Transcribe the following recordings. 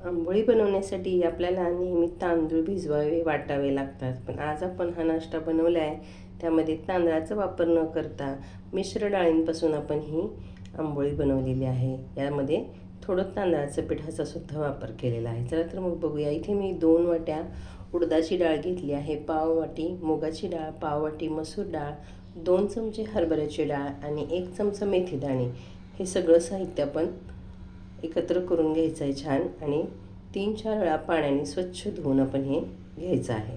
आंबोळी बनवण्यासाठी आपल्याला नेहमी तांदूळ भिजवावे वाटावे लागतात, पण आज आपण हा नाश्ता बनवला आहे त्यामध्ये तांदळाचा वापर न करता मिश्र डाळींपासून आपण ही आंबोळी बनवलेली आहे. यामध्ये थोडं तांदळाचं पिठाचा सुद्धा वापर केलेला आहे. चला तर मग बघूया. इथे मी 2 वाट्या उडदाची डाळ घेतली आहे, पाव वाटी मुगाची डाळ, पाव वाटी मसूर डाळ, 2 चमचे हरभऱ्याची डाळ आणि 1 चमचा मेथी दाणे. हे सगळं साहित्य आपण एकत्र करून घ्यायचं आहे छान आणि 3-4 वेळा पाण्याने स्वच्छ धुवून आपण हे घ्यायचं आहे.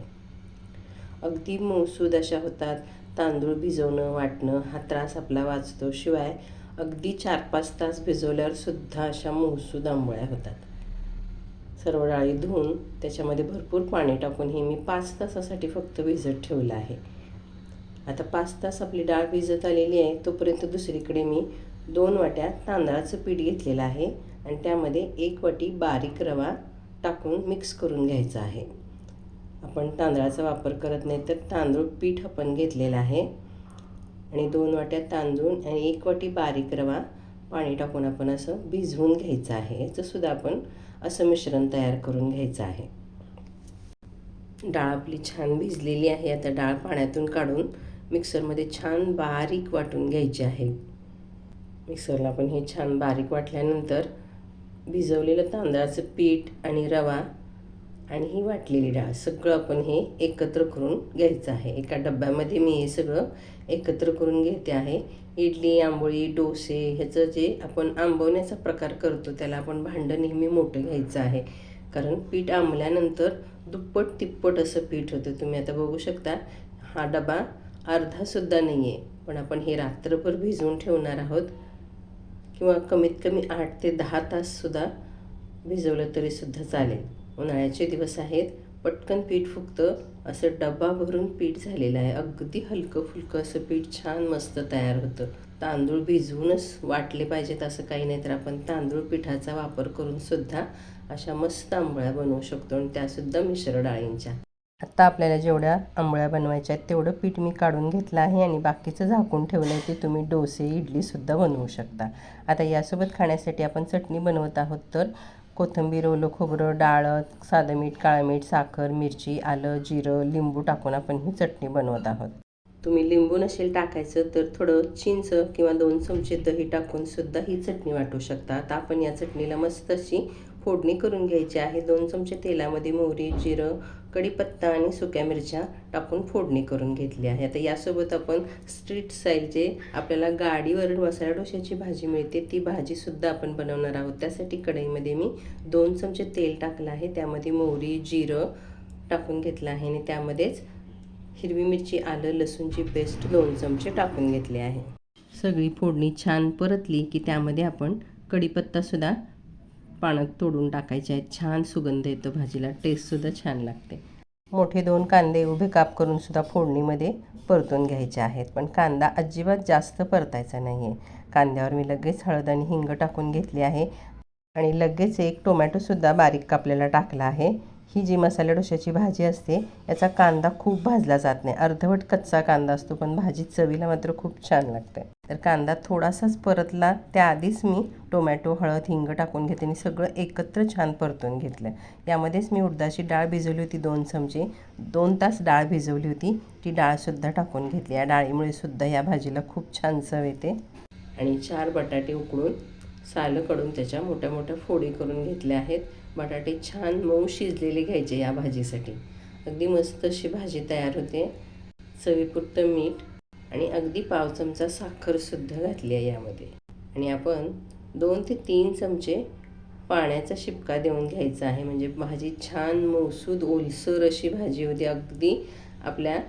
अगदी मऊसूद अशा होतात. तांदूळ भिजवणं वाटणं हा त्रास आपला वाचतो. शिवाय अगदी 4-5 तास भिजवल्यावर सुद्धा अशा मऊसूद आंबोळ्या होतात. सर्व डाळी धुवून त्याच्यामध्ये भरपूर पाणी टाकून हे मी 5 तासासाठी फक्त भिजत ठेवलं आहे. आता 5 तास आपली डाळ भिजत आलेली आहे, तोपर्यंत दुसरीकडे मी 2 वाट्या तांदळाचं पीठ घेतलेलं आहे आणि त्यामध्ये 1 वाटी बारीक रवा टाकून मिक्स करून घ्यायचा आहे. आपण तांदळाचा वापर करत नाही तर तांदूळ पीठ आपण घेतलेलं आहे आणि 2 वाट्या तांदूळ आणि 1 वाटी बारीक रवा पाणी टाकून आपण असं भिजवून घ्यायचं आहे. याचं सुद्धा आपण असं मिश्रण तयार करून घ्यायचं आहे. डाळ आपली छान भिजलेली आहे. आता डाळ पाण्यातून काढून मिक्सरमध्ये छान बारीक वाटून घ्यायची आहे. मिक्सरला आपण हे छान बारीक वाटल्यानंतर भिजवलेलं तांदळाचं पीठ आणि रवा आणि ही वाटलेली डाळ सगळं आपण हे एकत्र करून घ्यायचं आहे. एका डब्यामध्ये मी हे सगळं एकत्र करून घेते आहे. इडली, आंबोळी, डोसे ह्याचं जे आपण आंबवण्याचा प्रकार करतो त्याला आपण भांडं नेहमी मोठं घ्यायचं आहे, कारण पीठ आंबल्यानंतर दुप्पट तिप्पट असं पीठ होतं. तुम्ही आता बघू शकता हा डबा अर्धासुद्धा नाही आहे, पण आपण हे रात्रभर भिजवून ठेवणार आहोत किंवा कमीत कमी 8 ते 10 ताससुद्धा भिजवलं तरीसुद्धा चालेल. उन्हाळ्याचे दिवस आहेत, पटकन पीठ फुगतं. असं डबा भरून पीठ झालेलं आहे. अगदी हलकं फुलकं असं पीठ छान मस्त तयार होतं. तांदूळ भिजवूनच वाटले पाहिजेत असं काही नाही, तर आपण तांदूळ पिठाचा वापर करून सुद्धा अशा मस्त आंबोळ्या बनवू शकतो आणि त्यासुद्धा मिश्र डाळींच्या. आता आपल्याला जेवढ्या आंबोळ्या बनवायच्या आहेत तेवढं पीठ मी काढून घेतलं आहे आणि बाकीचं झाकून ठेवलं आहे. ते तुम्ही डोसे, इडलीसुद्धा बनवू शकता. आता यासोबत खाण्यासाठी आपण चटणी बनवत आहोत, तर कोथिंबीर, ओलं खोबरं, डाळ, साधं मीठ, काळं मीठ, साखर, मिरची, आलं, जिरं, लिंबू टाकून आपण ही चटणी बनवत आहोत. तुम्ही लिंबू नसेल टाकायचं तर थोडं चिंच किंवा 2 चमचे दही टाकून सुद्धा ही चटणी वाटू शकता. आता आपण या चटणीला मस्त अशी फोडणी करून घ्यायची आहे. 2 चमचे तेलामध्ये मोहरी, जिरं, कढीपत्ता आणि सुक्या मिरच्या टाकून फोडणी करून घेतली आहे. आता यासोबत आपण स्ट्रीट स्टाईल जे आपल्याला गाडीवर मसाला डोशाची भाजी मिळते ती भाजीसुद्धा आपण बनवणार आहोत. त्यासाठी कढईमध्ये मी 2 चमचे तेल टाकलं आहे. त्यामध्ये मोहरी, जिरं टाकून घेतलं आहे आणि त्यामध्येच हिरवी मिरची, आलं, लसूणची पेस्ट 2 चमचे टाकून घेतली आहे. सगळी फोडणी छान परतली की त्यामध्ये आपण कढीपत्तासुद्धा पाण्यात तोडून टाकायचे आहेत. छान सुगंध येतो भाजीला, टेस्टसुद्धा छान लागते. मोठे 2 कांदे उभे काप करून सुद्धा फोडणीमध्ये परतून घ्यायचे आहेत, पण कांदा अजिबात जास्त परतायचा नाही आहे. कांद्यावर मी लगेच हळद आणि हिंग टाकून घेतली आहे आणि लगेच 1 टोमॅटोसुद्धा बारीक कापलेला टाकला आहे. ही जी मसाला डोशाची भाजी असते याचा कांदा खूप भाजला जात नाही, अर्धवट कच्चा कांदा असतो, पण भाजी चवीला मात्र खूप छान लागते. तर कांदा थोडासाच परतला त्याआधीच मी टोमॅटो, हळद, हिंग टाकून घेते आणि सगळं एकत्र छान परतून घेतलं. यामध्येच मी उडदाची डाळ भिजवली होती 2 चमचे, 2 तास डाळ भिजवली होती, ती डाळसुद्धा टाकून घेतली. या डाळीमुळे सुद्धा या भाजीला खूप छान चव येते. आणि 4 बटाटे उकडून सालं काढून त्याच्या मोठ्या मोठ्या फोडी करून घेतल्या आहेत. बटाटे छान मऊ शिजलेले घ्यायचे या भाजीसाठी. अगदी मस्त अशी भाजी तयार होते. चवीपुरतं मीठ आणि अगदी पाव चमचा साखरसुद्धा घातली आहे यामध्ये आणि आपण 2 ते 3 चमचे पाण्याचा शिपका देऊन घ्यायचा आहे, म्हणजे भाजी छान मऊसूद ओलसर अशी भाजी होते. अगदी आपल्या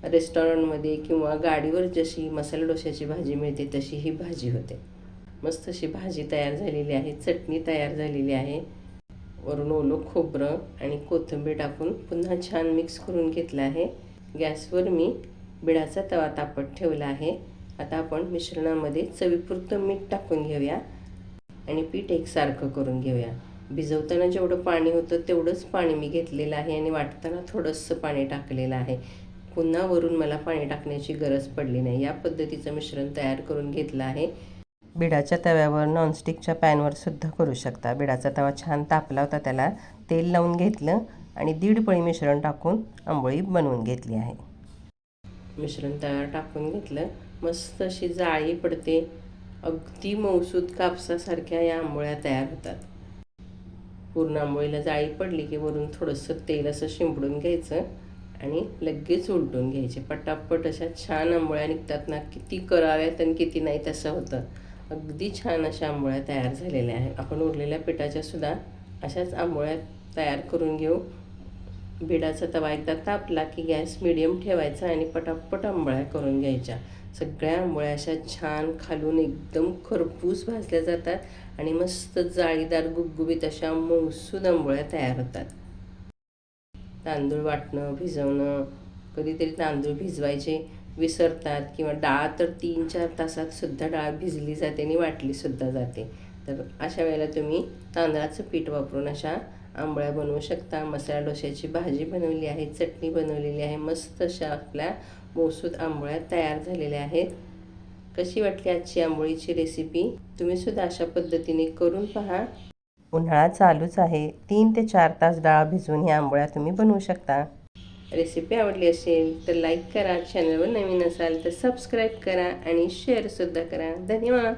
रेस्टॉरंटमध्ये किंवा गाडीवर जशी मसाला डोशाची भाजी मिळते तशी ही भाजी होते. मस्त अशी भाजी तयार झालेली आहे. चटणी तयार झालेली आहे. वरून ओलं खोबरं आणि कोथिंबीर टाकून पुन्हा छान मिक्स करून घेतलं आहे. गॅसवर मी बिडाचा तवा तापत ठेवला आहे. आता आपण मिश्रणामध्ये चवीपुरतं मीठ टाकून घेऊया आणि पीठ एकसारखं करून घेऊया. भिजवताना जेवढं पाणी होतं तेवढंच पाणी मी घेतलेलं आहे आणि वाटताना थोडंसं पाणी टाकलेलं आहे. पुन्हा वरून मला पाणी टाकण्याची गरज पडली नाही. या पद्धतीचं मिश्रण तयार करून घेतलं आहे. बिडाच्या तव्यावर नॉनस्टिकच्या पॅनवर सुद्धा करू शकता. बिडाचा तवा छान तापला होता, त्याला तेल लावून घेतलं आणि 1.5 पळी मिश्रण टाकून आंबोळी बनवून घेतली आहे. मिश्रण तव्यावर टाकून घेतलं, मस्त अशी जाळी पडते. अगदी मऊसूद कापसासारख्या या आंबोळ्या तयार होतात. पूर्ण आंबोळीला जाळी पडली की वरून थोडंसं तेल असं शिंपडून घ्यायचं आणि लगेच उलटून घ्यायचे. पटापट अशा छान आंबोळ्या निघतात ना. किती कराव्यात आणि किती नाही तसं होतं. अगदी छान अशा आंबोळ्या तयार झालेल्या आहेत. आपण उरलेल्या पिठाच्या सुद्धा अशाच आंबोळ्या तयार करून घेऊ. बिडाचा तवा एकदा तापला की गॅस मिडियम ठेवायचा आणि पटापट आंबोळ्या करून घ्यायच्या. सगळ्या आंबोळ्या अशा छान खालून एकदम खरपूस भाजल्या जातात आणि मस्त जाळीदार गुबगुबीत अशा मऊसूद आंबोळ्या तयार होतात. तांदूळ वाटणं, भिजवणं, कधीतरी तांदूळ भिजवायचे विसरतात किंवा डाळ तर 3-4 तासात सुद्धा डाळ भिजली जाते आणि वाटलीसुद्धा जाते. तर अशा वेळेला तुम्ही तांदळाचं पीठ वापरून अशा आंबोळ्या बनवू शकता. मसाला डोश्याची भाजी बनवली आहे, चटणी बनवलेली आहे. मस्त अशा आपल्या मऊसूद आंबोळ्या तयार झालेल्या आहेत. कशी वाटली आजची आंबोळीची रेसिपी? तुम्हीसुद्धा अशा पद्धतीने करून पहा. उन्हाळा चालूच आहे. 3 ते 4 तास डाळ भिजवून ह्या आंबोळ्या तुम्ही बनवू शकता. रेसिपी आवडली असेल तर लाईक करा, चॅनलवर नवीन असाल तर सबस्क्राईब करा आणि शेअरसुद्धा करा. धन्यवाद.